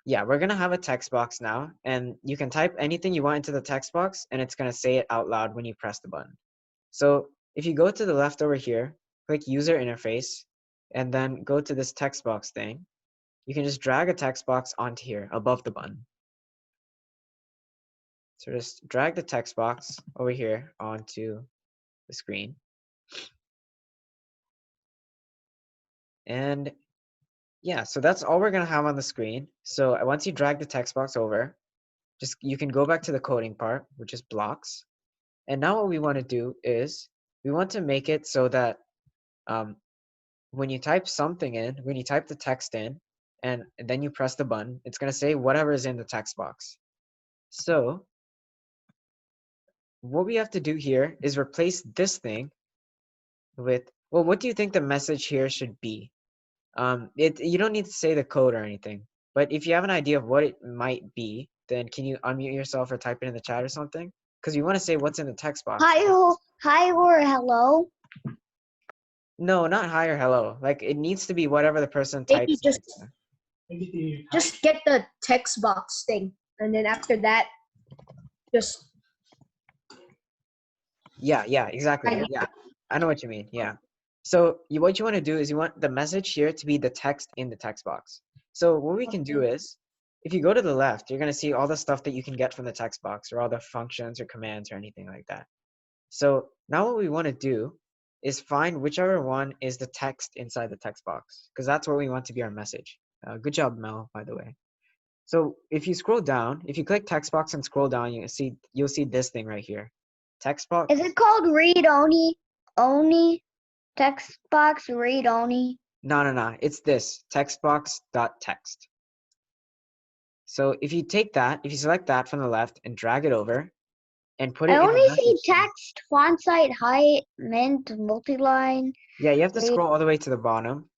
yeah, we're gonna have a text box now, and you can type anything you want into the text box, and it's gonna say it out loud when you press the button. So if you go to the left over here, click user interface, and then go to this text box thing, you can just drag a text box onto here above the button. So just drag the text box over here onto the screen. And yeah, so that's all we're gonna have on the screen. So once you drag the text box over, just you can go back to the coding part, which is blocks. And now what we want to do is we want to make it so that when you type something in, when you type the text in, and then you press the button, it's gonna say whatever is in the text box. So what we have to do here is replace this thing with, well, what do you think the message here should be? You don't need to say the code or anything, but if you have an idea of what it might be, then can you unmute yourself or type it in the chat or something? Because you want to say what's in the text box. Hi or hello. No, not hi or hello. Like it needs to be whatever the person types. Just get the text box thing, and then after that, just Yeah, exactly. Yeah, I know what you mean. Yeah. So what you want to do is you want the message here to be the text in the text box. So what we can do is, if you go to the left, you're going to see all the stuff that you can get from the text box, or all the functions or commands or anything like that. So now what we want to do is find whichever one is the text inside the text box, because that's what we want to be our message. Good job, Mel, by the way. So if you scroll down, if you click text box and scroll down, you'll see this thing right here. Text box. Is it called read only? Only text box read only? No. It's this textbox.text. So if you take that, if you select that from the left and drag it over and put it I in only the see message thing. text, font size, height, mint, multiline. Yeah, you have to read. scroll all the way to the bottom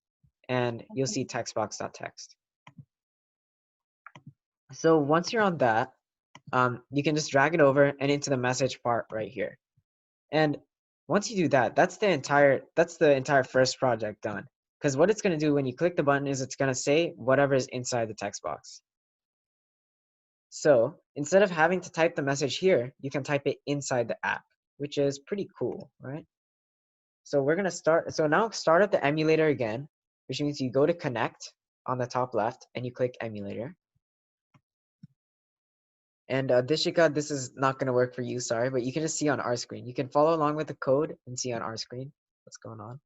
and you'll see textbox.text. So once you're on that, you can just drag it over and into the message part right here. And once you do that, that's the entire first project done. Because what it's going to do when you click the button is it's going to say whatever is inside the text box. So instead of having to type the message here, you can type it inside the app, which is pretty cool, right? So we're going to start. So now start up the emulator again, which means you go to connect on the top left and you click emulator. And Dishika, this is not going to work for you, sorry, but you can just see on our screen. You can follow along with the code and see on our screen what's going on.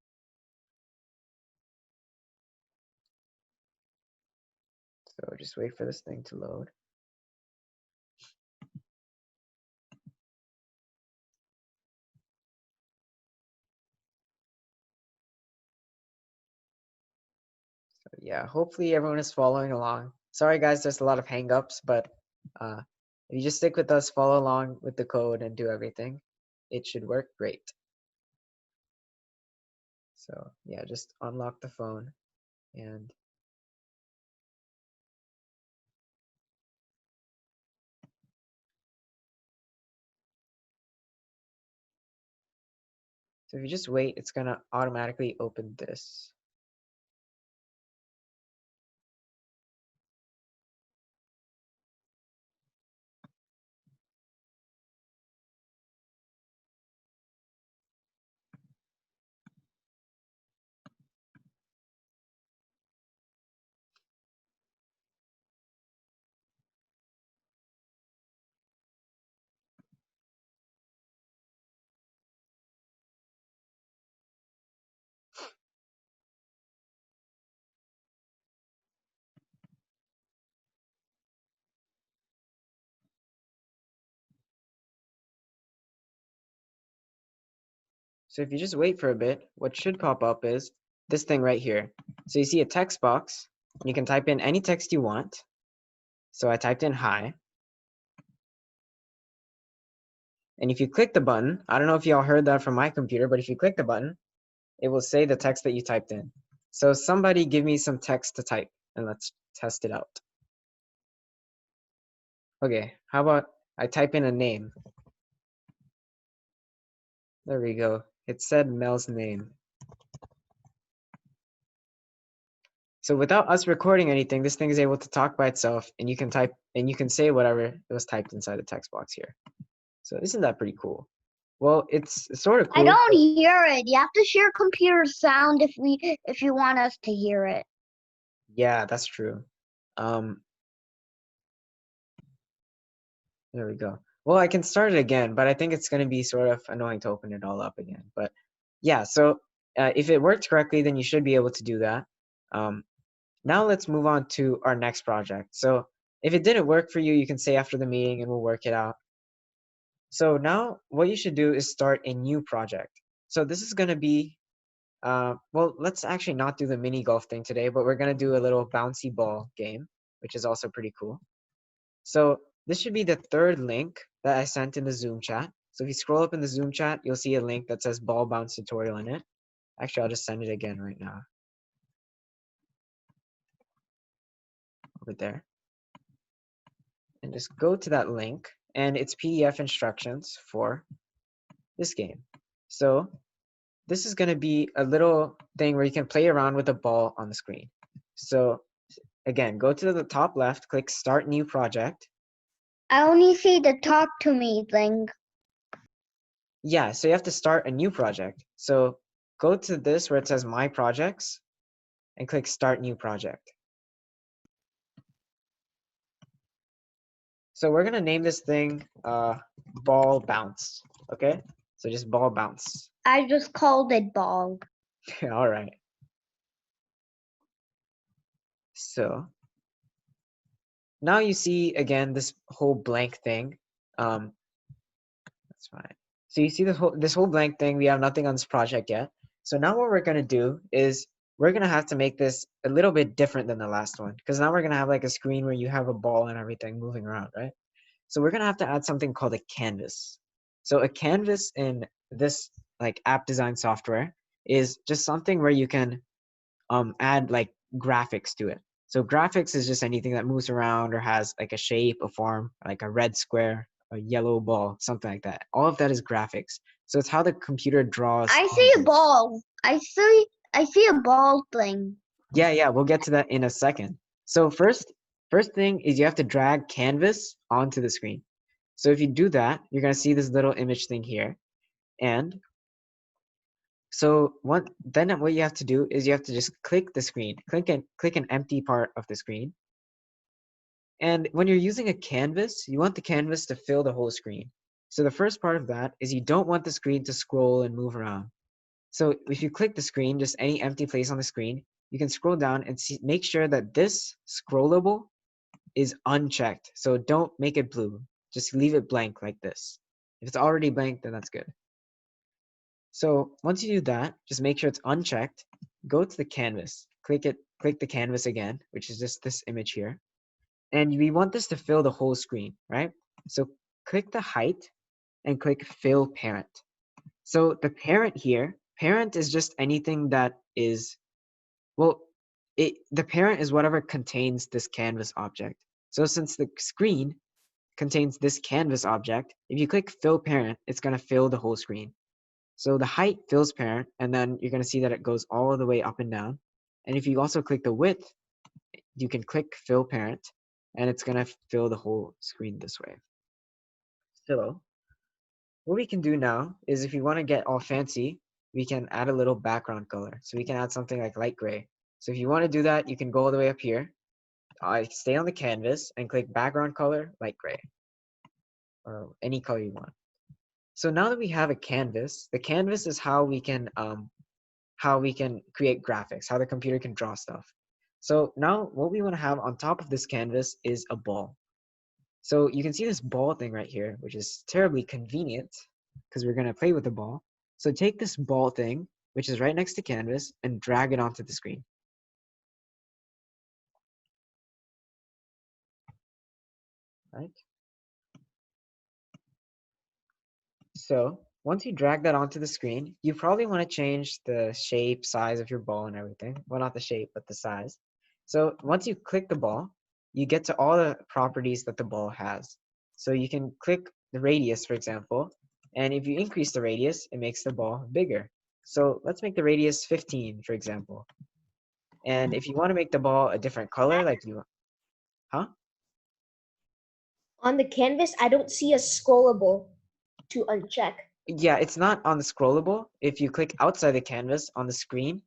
So just wait for this thing to load. So yeah, hopefully everyone is following along. Sorry guys, there's a lot of hangups, but if you just stick with us, follow along with the code and do everything, it should work great. So yeah, just unlock the phone and so if you just wait, it's gonna automatically open this. So if you just wait for a bit, what should pop up is this thing right here. So you see a text box, and you can type in any text you want. So I typed in hi. And if you click the button, I don't know if y'all heard that from my computer, but if you click the button, it will say the text that you typed in. So somebody give me some text to type and let's test it out. Okay, how about I type in a name? There we go. It said Mel's name. So without us recording anything, this thing is able to talk by itself, and you can type and you can say whatever it was typed inside the text box here. So isn't that pretty cool? Well, it's sort of cool. I don't hear it. You have to share computer sound if you want us to hear it. Yeah, that's true. There we go. Well, I can start it again, but I think it's going to be sort of annoying to open it all up again. But yeah, so if it worked correctly, then you should be able to do that. Now let's move on to our next project. So if it didn't work for you, you can say after the meeting and we'll work it out. So now what you should do is start a new project. So this is going to be, well, let's actually not do the mini golf thing today, but we're going to do a little bouncy ball game, which is also pretty cool. So this should be the third link that I sent in the Zoom chat. So if you scroll up in the Zoom chat, you'll see a link that says ball bounce tutorial in it. Actually, I'll just send it again right now. Over there. And just go to that link, and it's PDF instructions for this game. So this is going to be a little thing where you can play around with the ball on the screen. So again, go to the top left, click Start New Project. I only see the talk to me thing. Yeah, so you have to start a new project. So go to this where it says My Projects and click Start New Project. So we're going to name this thing Ball Bounce. Okay? So just Ball Bounce. I just called it ball. All right. So now you see again this whole blank thing. That's fine. So you see this whole blank thing. We have nothing on this project yet. So now what we're gonna do is we're gonna have to make this a little bit different than the last one, because now we're gonna have like a screen where you have a ball and everything moving around, right? So we're gonna have to add something called a canvas. So a canvas in this like app design software is just something where you can add like graphics to it. So graphics is just anything that moves around or has like a shape, a form, like a red square, a yellow ball, something like that. All of that is graphics. So it's how the computer draws. I see a ball. I see a ball thing. Yeah, we'll get to that in a second. So first thing is you have to drag canvas onto the screen. So if you do that, you're gonna see this little image thing here. And so then what you have to do is you have to just click the screen, click an empty part of the screen. And when you're using a canvas, you want the canvas to fill the whole screen. So the first part of that is you don't want the screen to scroll and move around. So if you click the screen, just any empty place on the screen, you can scroll down and make sure that this scrollable is unchecked. So don't make it blue. Just leave it blank like this. If it's already blank, then that's good. So once you do that, just make sure it's unchecked. Go to the canvas. Click the canvas again, which is just this image here. And we want this to fill the whole screen, right? So click the height and click fill parent. So the parent here, parent is just anything that is, well, the parent is whatever contains this canvas object. So since the screen contains this canvas object, if you click fill parent, it's going to fill the whole screen. So the height fills parent, and then you're going to see that it goes all the way up and down. And if you also click the width, you can click fill parent, and it's going to fill the whole screen this way. So what we can do now is if you want to get all fancy, we can add a little background color. So we can add something like light gray. So if you want to do that, you can go all the way up here. Stay on the canvas and click background color, light gray, or any color you want. So now that we have a canvas, the canvas is how we can create graphics, how the computer can draw stuff. So now what we want to have on top of this canvas is a ball. So you can see this ball thing right here, which is terribly convenient because we're going to play with the ball. So take this ball thing, which is right next to canvas, and drag it onto the screen. Right? So once you drag that onto the screen, you probably want to change the shape, size of your ball and everything. Well, not the shape, but the size. So once you click the ball, you get to all the properties that the ball has. So you can click the radius, for example, and if you increase the radius, it makes the ball bigger. So let's make the radius 15, for example. And if you want to make the ball a different color, like you, huh? On the canvas, I don't see a scrollable to uncheck. Yeah, it's not on the scrollable. If you click outside the canvas on the screen,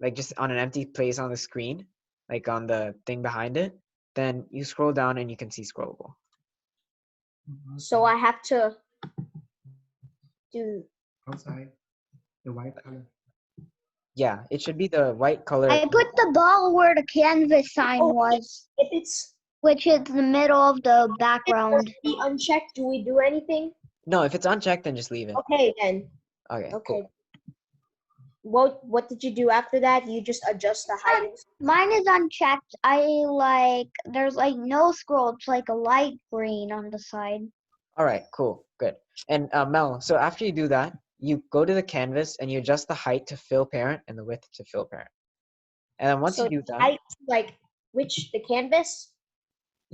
like just on an empty place on the screen, like on the thing behind it, then you scroll down and you can see scrollable. So I have to do. Outside, the white color. Yeah, it should be the white color. I put the ball where the canvas sign Oh, was, If it's which is the middle of the background. be unchecked, do we do anything? No, if it's unchecked, then just leave it. Okay then. Okay, Okay. cool. What did you do after that? You just adjust the height. Mine is unchecked. There's like no scroll. It's like a light green on the side. All right, cool, good. And Mel, so after you do that, you go to the canvas and you adjust the height to fill parent and the width to fill parent. And then once So you do that, height, like which the canvas?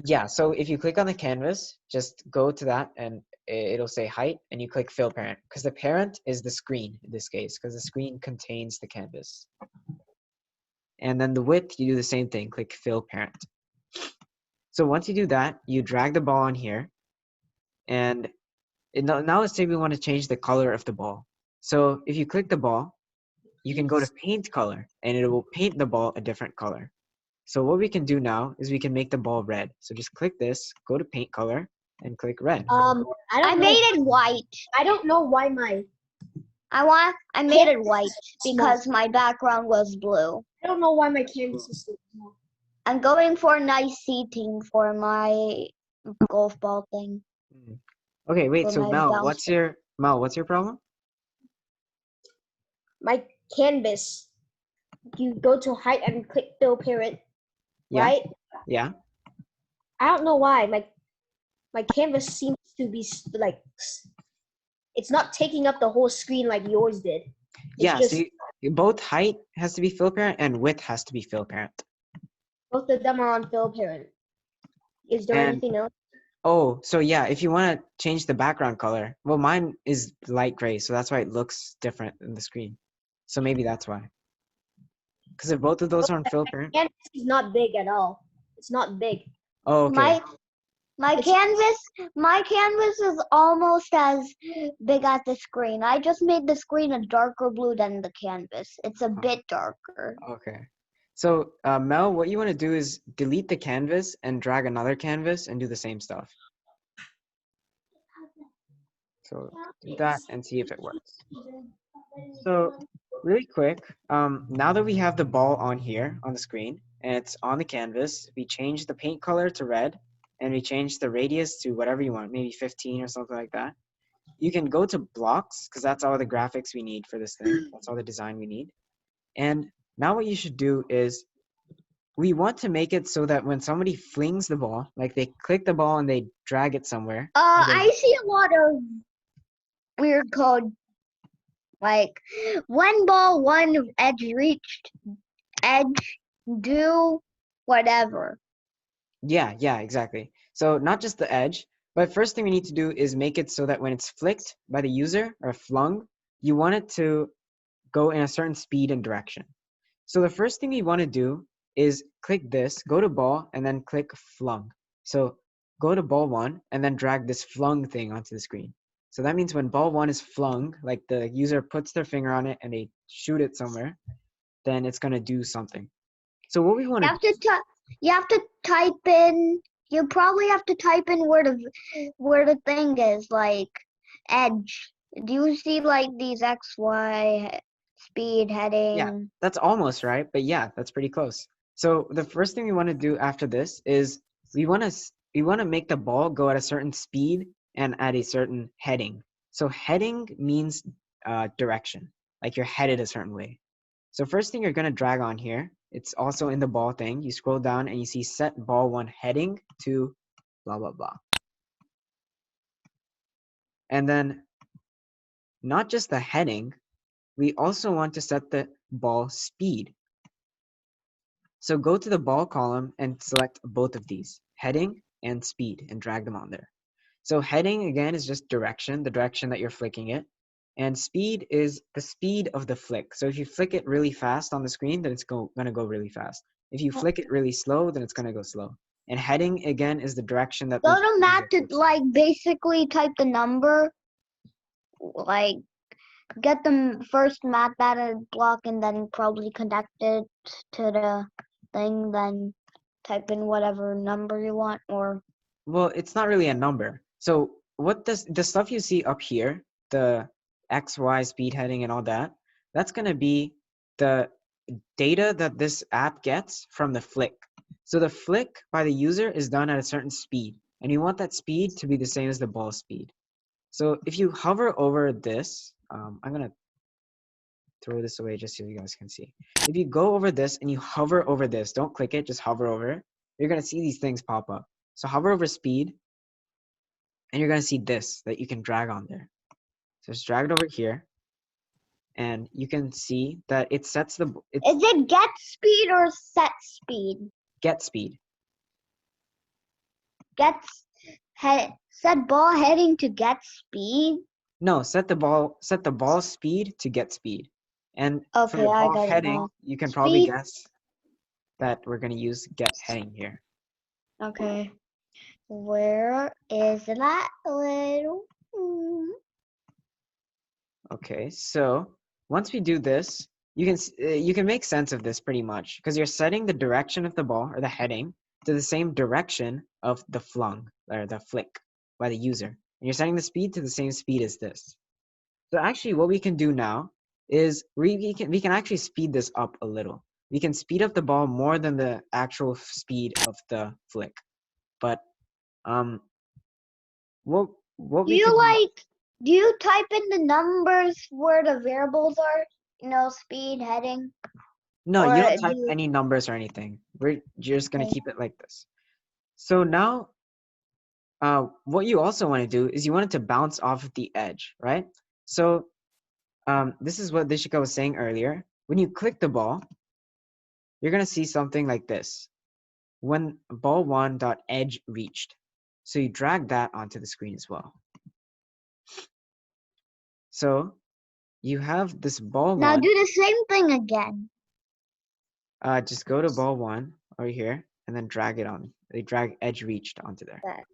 yeah, so if you click on the canvas, just go to that and it'll say height and you click fill parent because the parent is the screen in this case because the screen contains the canvas. And then the width, you do the same thing, click fill parent. So once you do that, you drag the ball on here and now let's say we want to change the color of the ball. So if you click the ball, you can go to paint color and it will paint the ball a different color. So what we can do now is we can make the ball red. So just click this, go to paint color and click red. I I don't know. made it white. I don't know why my. I made it white Small. because my background was blue. I don't know why my canvas is so small. I'm going for nice seating for my golf ball thing. Okay, wait, For so my Mel, bouncer. what's your problem? My canvas. You go to height and click fill parent, Yeah. right? Yeah. I don't know why my canvas seems to be it's not taking up the whole screen like yours did. Yeah, just, so both height has to be fill parent and width has to be fill parent. both of them are on fill parent. Is there And- anything else? Oh, so yeah, if you want to change the background color, well, mine is light gray, so that's why it looks different in the screen. So maybe that's why. Because if both of those are on fill parent. Canvas is not big at all. It's not big. Oh, okay. My canvas is almost as big as the screen. I just made the screen a darker blue than the canvas. It's a bit darker. Okay. So Mel, what you want to do is delete the canvas and drag another canvas and do the same stuff. So do that and see if it works. So really quick, now that we have the ball on here on the screen and it's on the canvas, we change the paint color to red and we change the radius to whatever you want, maybe 15 or something like that. You can go to blocks because that's all the graphics we need for this thing. That's all the design we need. And now what you should do is we want to make it so that when somebody flings the ball, like they click the ball and they drag it somewhere. and they- I see a lot of weird code. Like when ball one edge reached, edge do whatever. Yeah, exactly. So not just the edge, but first thing we need to do is make it so that when it's flicked by the user or flung, you want it to go in a certain speed and direction. So the first thing we want to do is click this, go to ball, and then click flung. So go to ball one and then drag this flung thing onto the screen. So that means when ball one is flung, like the user puts their finger on it and they shoot it somewhere, then it's going to do something. So what we want to You have to type in. You probably have to type in where the thing is, like edge. Do you see like these X, Y, speed, heading? That's almost right, but yeah, that's pretty close. So the first thing we want to do after this is we want to make the ball go at a certain speed and at a certain heading. So heading means direction, like you're headed a certain way. So first thing you're going to drag on here, it's also in the ball thing. You scroll down and you see set ball one heading to blah, blah, blah. And then not just the heading, we also want to set the ball speed. So go to the ball column and select both of these, heading and speed, and drag them on there. So heading, again, is just direction, the direction that you're flicking it. And speed is the speed of the flick. So if you flick it really fast on the screen, then it's gonna go really fast. If you flick it really slow, then it's gonna go slow. And heading again is the direction that Go the to math user to clicks on. like basically type the number, like get the first math data block and then probably connect it to the thing, then type in whatever number you want, or Well, it's not really a number. So what does the stuff you see up here, the X, Y, speed heading and all that, that's gonna be the data that this app gets from the flick. So the flick by the user is done at a certain speed, and you want that speed to be the same as the ball speed. So if you hover over this, I'm gonna throw this away just so you guys can see. If you go over this and you hover over this, don't click it, just hover over it, you're gonna see these things pop up. So hover over speed, and you're gonna see this that you can drag on there. So just drag it over here, and you can see that it sets the is it get speed or set speed? get speed. Set ball heading to get speed. No, set the ball speed to get speed. And for Okay, your I ball got it heading, now. you can probably Speed. guess that we're gonna use get heading here. Okay, where is that little? Okay, so once we do this, you can make sense of this pretty much because you're setting the direction of the ball or the heading to the same direction of the flung or the flick by the user. And you're setting the speed to the same speed as this. So actually what we can do now is we can actually speed this up a little. We can speed up the ball more than the actual speed of the flick. But what Do we you can do, do you type in the numbers where the variables are? You know, speed, heading. no, Or you don't do type you- any numbers or anything. We're just gonna Okay. keep it like this. So now what you also want to do is you want it to bounce off of the edge, right? So this is what Dishika was saying earlier. When you click the ball, you're gonna see something like this. When ball one dot edge reached. So you drag that onto the screen as well. So you have this ball Now one. do the same thing again. Just go to ball one over here and then drag it on. They drag edge reached onto there. That.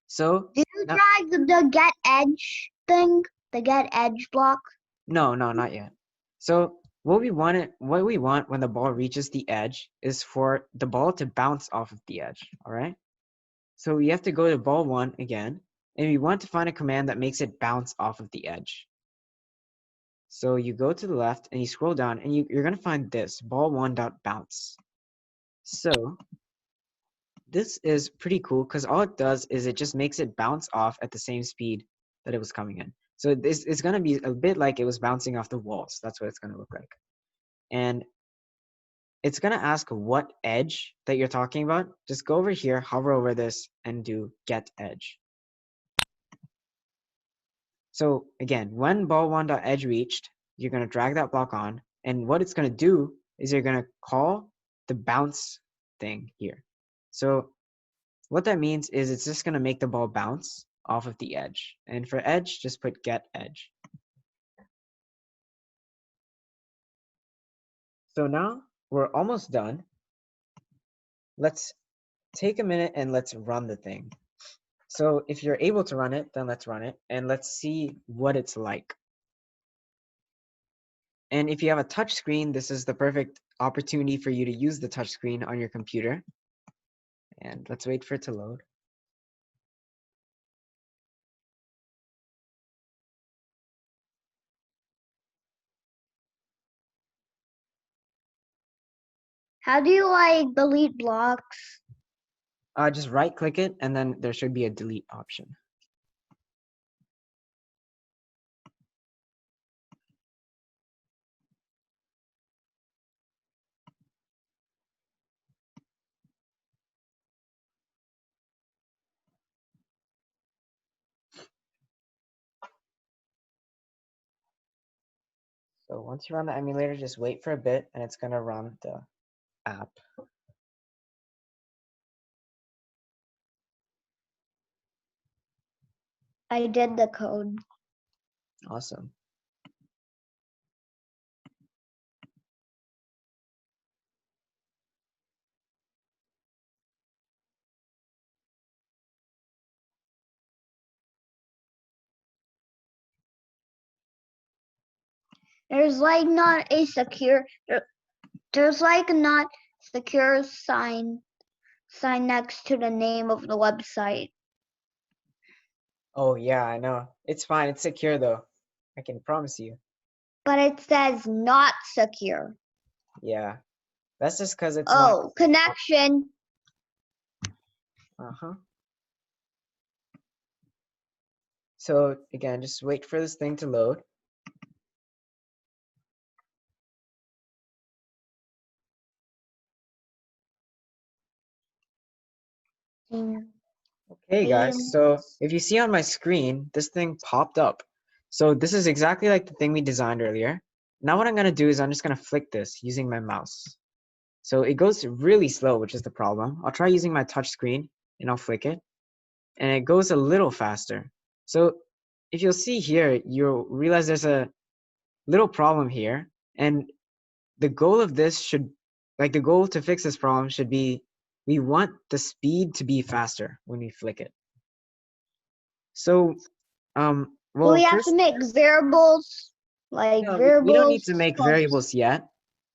So Do you now, drag the get edge thing? The get edge block? no, not yet. So what we want when the ball reaches the edge is for the ball to bounce off of the edge. All right. So we have to go to ball one again, and we want to find a command that makes it bounce off of the edge. So you go to the left and you scroll down, and you're gonna find this ball one dot bounce. So this is pretty cool because all it does is it just makes it bounce off at the same speed that it was coming in. So this is gonna be a bit like it was bouncing off the walls. That's what it's gonna look like. And it's gonna ask what edge that you're talking about. Just go over here, hover over this, and do get edge. So again, when ball one dot edge reached, you're gonna drag that block on, and what it's gonna do is you're gonna call the bounce thing here. So what that means is it's just gonna make the ball bounce off of the edge. And for edge, just put get edge. So now we're almost done. Let's take a minute and let's run the thing. So if you're able to run it, then let's run it and let's see what it's like. And if you have a touch screen, this is the perfect opportunity for you to use the touch screen on your computer. And let's wait for it to load. How do you delete blocks? Just right click it and then there should be a delete option. So once you run the emulator, just wait for a bit and it's gonna run the app. I did the code. Awesome. There's like not a secure. There's like not secure sign next to the name of the website. Oh yeah, I know. It's fine. It's secure though. I can promise you. But it says not secure. Yeah. That's just because it's not. Oh, connection. Uh-huh. So again, just wait for this thing to load. Okay, guys. So if you see on my screen, this thing popped up. So this is exactly like the thing we designed earlier. Now what I'm going to do is I'm just going to flick this using my mouse. So it goes really slow, which is the problem. I'll try using my touch screen and I'll flick it. And it goes a little faster. So if you'll see here, you'll realize there's a little problem here. And the goal of this should, like the goal to fix this problem should be, we want the speed to be faster when we flick it. So, well, we have first, to make variables, like no, variables. we don't need to make plus- variables yet.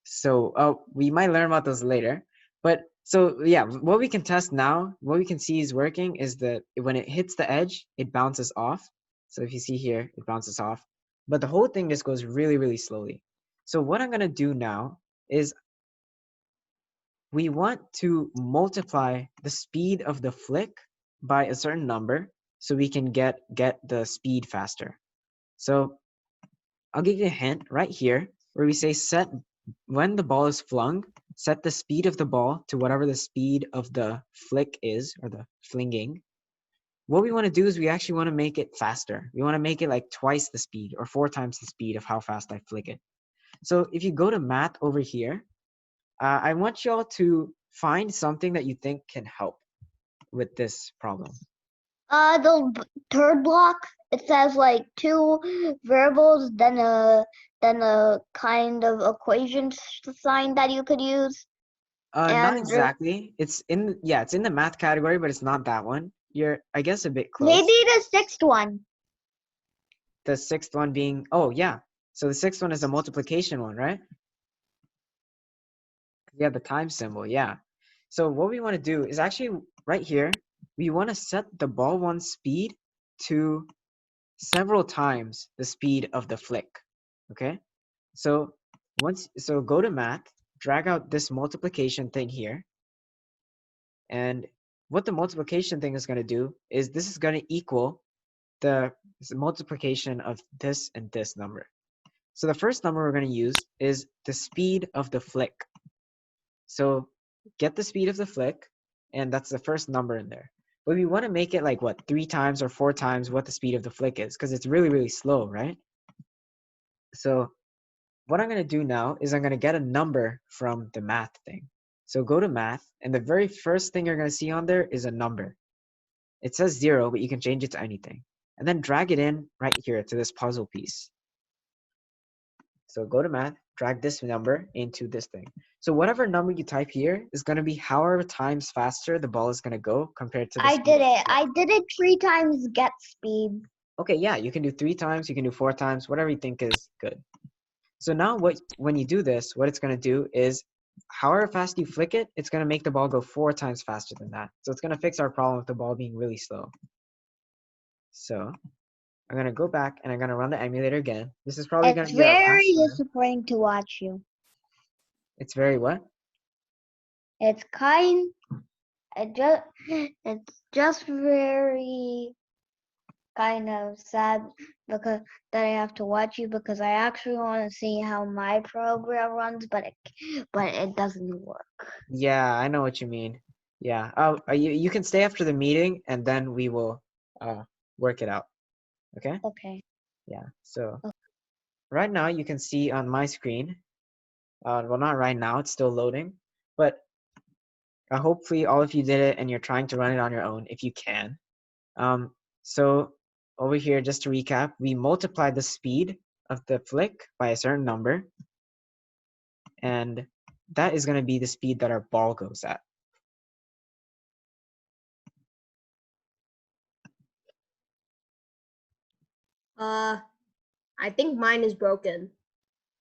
So, we might learn about those later. But so yeah, what we can test now, what we can see is working is that when it hits the edge, it bounces off. So if you see here, it bounces off. But the whole thing just goes really, really slowly. So what I'm gonna do now is we want to multiply the speed of the flick by a certain number so we can get the speed faster. So I'll give you a hint right here where we say set when the ball is flung, set the speed of the ball to whatever the speed of the flick is or the flinging. What we want to do is we actually want to make it faster. We want to make it like twice the speed or 4 times the speed of how fast I flick it. So if you go to math over here, I want y'all to find something that you think can help with this problem. The third block, it says like two variables, then a kind of equation sign that you could use. Not And exactly. It's in the math category, but it's not that one. You're, I guess, a bit close. maybe the sixth one. The sixth one being, oh yeah. So the sixth one is a multiplication one, right? Yeah, the time symbol, yeah. So what we want to do is actually right here, we want to set the ball one speed to several times the speed of the flick. Okay? So go to math, drag out this multiplication thing here. And what the multiplication thing is going to do is this is going to equal the multiplication of this and this number. So the first number we're going to use is the speed of the flick. So get the speed of the flick, and that's the first number in there. But we want to make it like what, 3 times or 4 times what the speed of the flick is, because it's really, really slow, right? So what I'm going to do now is I'm going to get a number from the math thing. So go to math, and the very first thing you're going to see on there is a number. It says 0, but you can change it to anything. And then drag it in right here to this puzzle piece. So go to math, drag this number into this thing. So whatever number you type here is going to be however times faster the ball is going to go compared to the I speed. did it. I did it 3 times get speed. Okay, yeah, you can do 3 times, you can do 4 times, whatever you think is good. So now when you do this, what it's going to do is however fast you flick it, it's going to make the ball go 4 times faster than that. So it's going to fix our problem with the ball being really slow. So I'm going to go back and I'm going to run the emulator again. This is probably going It's to be our last very time. disappointing to watch you. It's very what? It's just very kind of sad because that I have to watch you because I actually want to see how my program runs, but it doesn't work. Yeah, I know what you mean. Yeah. Oh, you can stay after the meeting and then we will work it out. Okay? Okay. Yeah. So right now you can see on my screen. Well, not right now. It's still loading, but hopefully all of you did it and you're trying to run it on your own if you can. So over here, just to recap, we multiply the speed of the flick by a certain number. And that is going to be the speed that our ball goes at. I think mine is broken.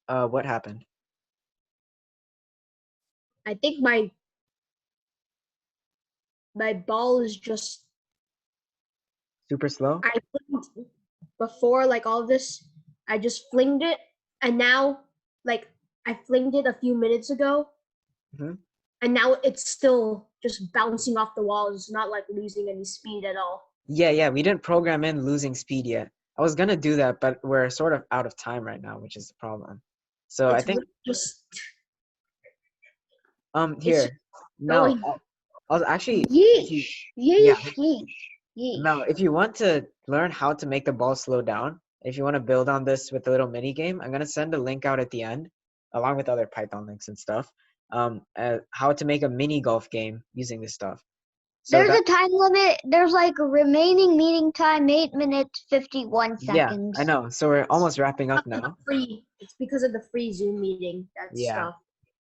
What happened? I think my ball is just Super slow? I flinged before like all this. I just flinged it, and now like I flinged it a few minutes ago, Mhm. and now it's still just bouncing off the walls. It's not like losing any speed at all. Yeah, we didn't program in losing speed yet. I was going to do that, but we're sort of out of time right now, which is the problem. So I It's think, just here, Mel, going. I'll actually, if you, Yeesh. yeah, Yeesh. Yeesh. Yeesh. Mel, if you want to learn how to make the ball slow down, if you want to build on this with a little mini game, I'm going to send a link out at the end, along with other Python links and stuff, how to make a mini golf game using this stuff. So There's that, a time limit. There's like a remaining meeting time, 8 minutes, 51 yeah, seconds. I know. So we're almost wrapping up Because of the now. free. It's because of the free Zoom meeting. That Yeah. stuff.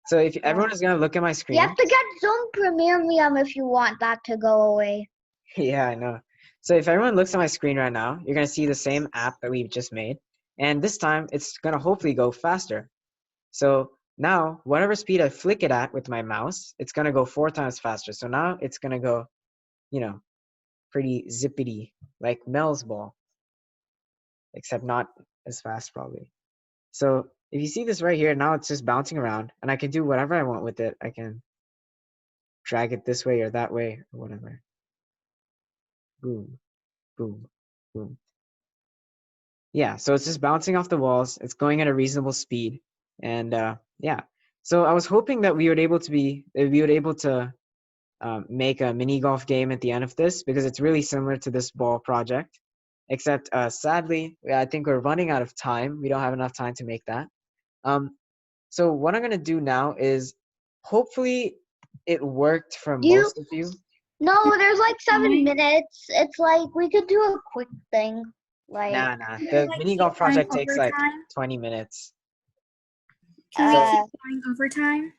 So if everyone is going to look at my You screen, have to get Zoom Premium if you want that to go away. yeah, I know. So if everyone looks at my screen right now, you're going to see the same app that we've just made. And this time, it's going to hopefully go faster. So now, whatever speed I flick it at with my mouse, it's going to go 4 times faster. So now it's going to go, you know, pretty zippity, like Mel's ball, except not as fast probably. So if you see this right here, now it's just bouncing around, and I can do whatever I want with it. I can drag it this way or that way or whatever. Boom, boom, boom. Yeah, so it's just bouncing off the walls. It's going at a reasonable speed, and yeah. So I was hoping that we would able to make a mini golf game at the end of this, because it's really similar to this ball project, except sadly, I think we're running out of time. We don't have enough time to make that. So what I'm gonna do now is, hopefully it worked for Do you- most of you. No, there's like 7 minutes. It's like we could do a quick thing. Like, Nah. The like mini keep golf going project takes like overtime? 20 minutes. Can we Uh, keep going overtime?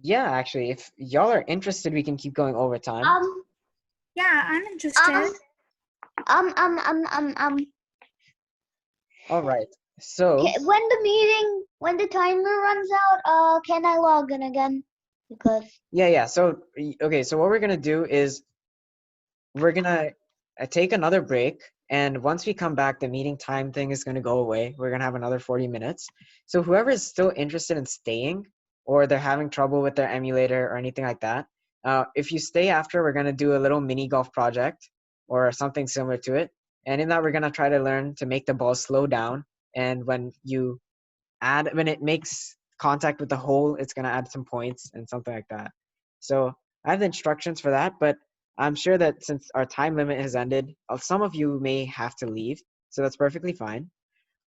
Yeah, actually, if y'all are interested, we can keep going overtime. Yeah, I'm interested. All right. So when the timer runs out, can I log in again? Because yeah. So okay. So what we're gonna do is we're gonna take another break, and once we come back, the meeting time thing is gonna go away. We're gonna have another 40 minutes. So whoever is still interested in staying, or they're having trouble with their emulator or anything like that, if you stay after, we're gonna do a little mini golf project or something similar to it. And in that, we're gonna try to learn to make the ball slow down. And when it makes contact with the hole, it's gonna add some points and something like that. So I have the instructions for that, but I'm sure that since our time limit has ended, some of you may have to leave, so that's perfectly fine.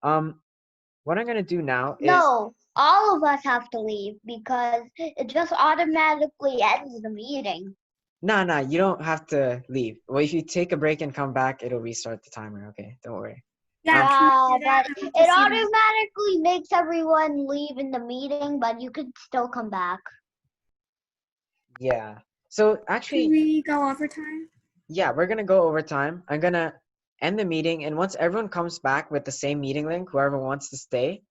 What I'm gonna do now is no, all of us have to leave because it just automatically ends the meeting. nah, you don't have to leave. Well, if you take a break and come back, it'll restart the timer. Okay, don't worry. Yeah, can we do that? But I want it to see this. automatically makes everyone leave in the meeting, but you could still come back. Yeah. So Can actually, we go overtime? yeah, we're gonna go over time. I'm gonna end the meeting, and once everyone comes back with the same meeting link, whoever wants to stay,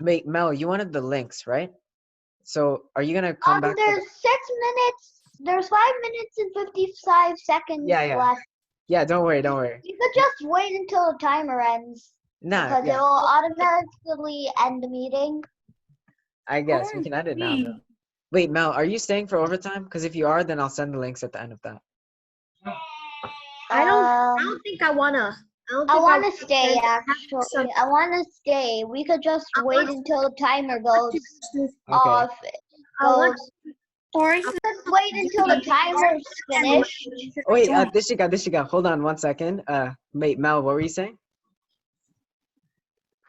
wait, Mel, you wanted the links, right? So are you gonna come back? There's 6 minutes. There's 5 minutes and 55 seconds Yeah. left. Yeah, don't worry. You could just wait until the timer ends Nah, because it yeah, will automatically end the meeting. I guess we can end it now. Mel. Wait, Mel, are you staying for overtime? Because if you are, then I'll send the links at the end of that. I don't think I wanna. I want to stay, Some- actually. I want to stay. We could just I wait want- until the timer goes Okay. off. I want- Or you Let's wait until the timer's finished. Oh, wait, Dishika, hold on 1 second. Wait, Mel, what were you saying?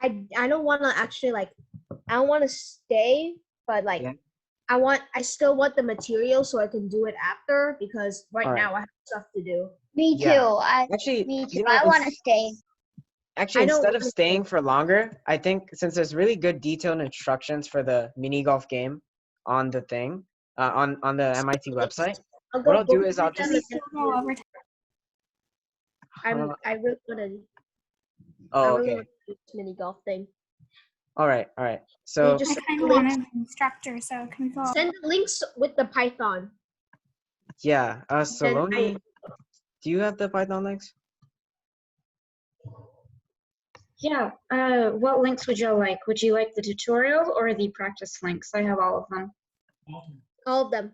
I don't want to actually like. I don't want to stay, but like, Yeah. I still want the material so I can do it after because right Alright. now I have stuff to do. Me Yeah. too. Actually, Me too. you know, I want to stay. actually, I don't instead of wanna staying stay. for longer, I think since there's really good detailed instructions for the mini golf game on the thing, on the MIT website, I'll what go I'll do both is I'll of them just. We and still then go overtime. I really wanna I Oh, really okay. want to do this mini golf thing. All right. Can So you just I send kind the of want links, an instructor, so can we go? send the links with the Python. yeah, Then Saloni, do you have the Python links? Yeah, what links would you like? Would you like the tutorial or the practice links? I have all of them. All of them.